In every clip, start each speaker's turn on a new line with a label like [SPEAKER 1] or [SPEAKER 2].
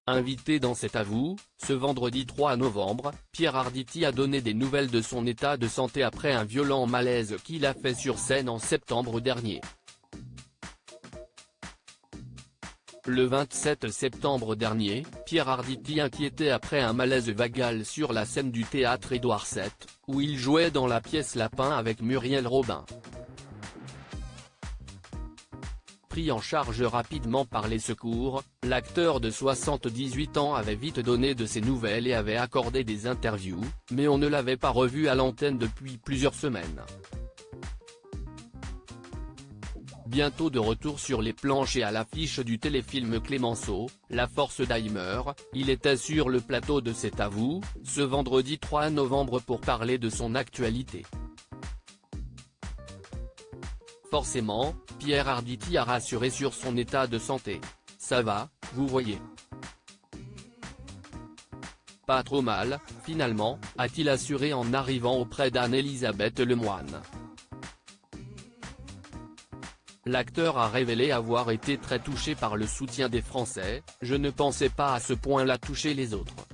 [SPEAKER 1] Invité dans C'est à vous, ce vendredi 3 novembre, Pierre Arditi a donné des nouvelles de son état de santé après un violent malaise qu'il a fait sur scène en septembre dernier. Le 27 septembre dernier, Pierre Arditi inquiétait après un malaise vagal sur la scène du théâtre Édouard VII, où il jouait dans la pièce Lapin avec Muriel Robin. Pris en charge rapidement par les secours, l'acteur de 78 ans avait vite donné de ses nouvelles et avait accordé des interviews, mais on ne l'avait pas revu à l'antenne depuis plusieurs semaines. Bientôt de retour sur les planches et à l'affiche du téléfilm Clémenceau, La Force d'Heimer, il était sur le plateau de C'est à vous, ce vendredi 3 novembre pour parler de son actualité. Forcément, Pierre Arditi a rassuré sur son état de santé. « Ça va, vous voyez. Pas trop mal, finalement », a-t-il assuré en arrivant auprès d'Anne-Elisabeth Lemoine. L'acteur a révélé avoir été très touché par le soutien des Français. « Je ne pensais pas à ce point-là toucher les autres.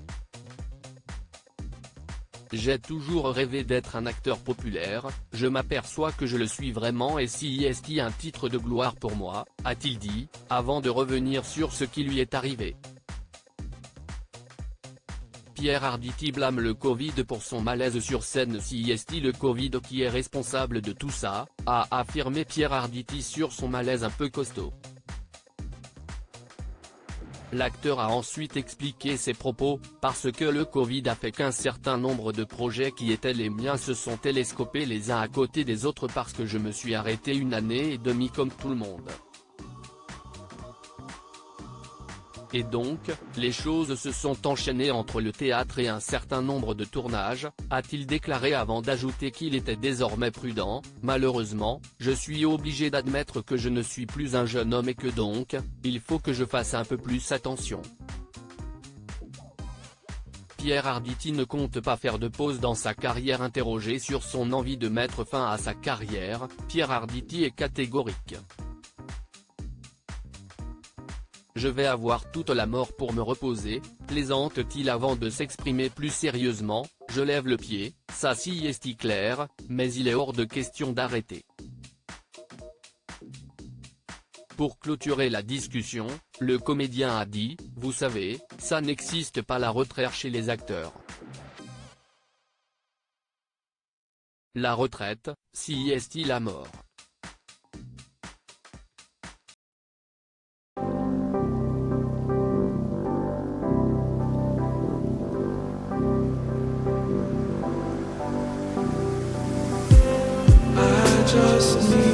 [SPEAKER 1] J'ai toujours rêvé d'être un acteur populaire, je m'aperçois que je le suis vraiment et c'est un titre de gloire pour moi », a-t-il dit, avant de revenir sur ce qui lui est arrivé. Pierre Arditi blâme le Covid pour son malaise sur scène. C'est le Covid qui est responsable de tout ça, a affirmé Pierre Arditi sur son malaise un peu costaud. L'acteur a ensuite expliqué ses propos, parce que le Covid a fait qu'un certain nombre de projets qui étaient les miens se sont télescopés les uns à côté des autres parce que je me suis arrêté 1 année et demie comme tout le monde. Et donc, les choses se sont enchaînées entre le théâtre et un certain nombre de tournages, a-t-il déclaré avant d'ajouter qu'il était désormais prudent. « Malheureusement, je suis obligé d'admettre que je ne suis plus un jeune homme et que donc, il faut que je fasse un peu plus attention. » Pierre Arditi ne compte pas faire de pause dans sa carrière. Interrogé sur son envie de mettre fin à sa carrière, Pierre Arditi est catégorique. « Je vais avoir toute la mort pour me reposer », plaisante-t-il avant de s'exprimer plus sérieusement. « Je lève le pied, ça c'est clair, mais il est hors de question d'arrêter. » Pour clôturer la discussion, le comédien a dit « Vous savez, ça n'existe pas la retraite chez les acteurs. La retraite, c'est la mort. »
[SPEAKER 2] Just need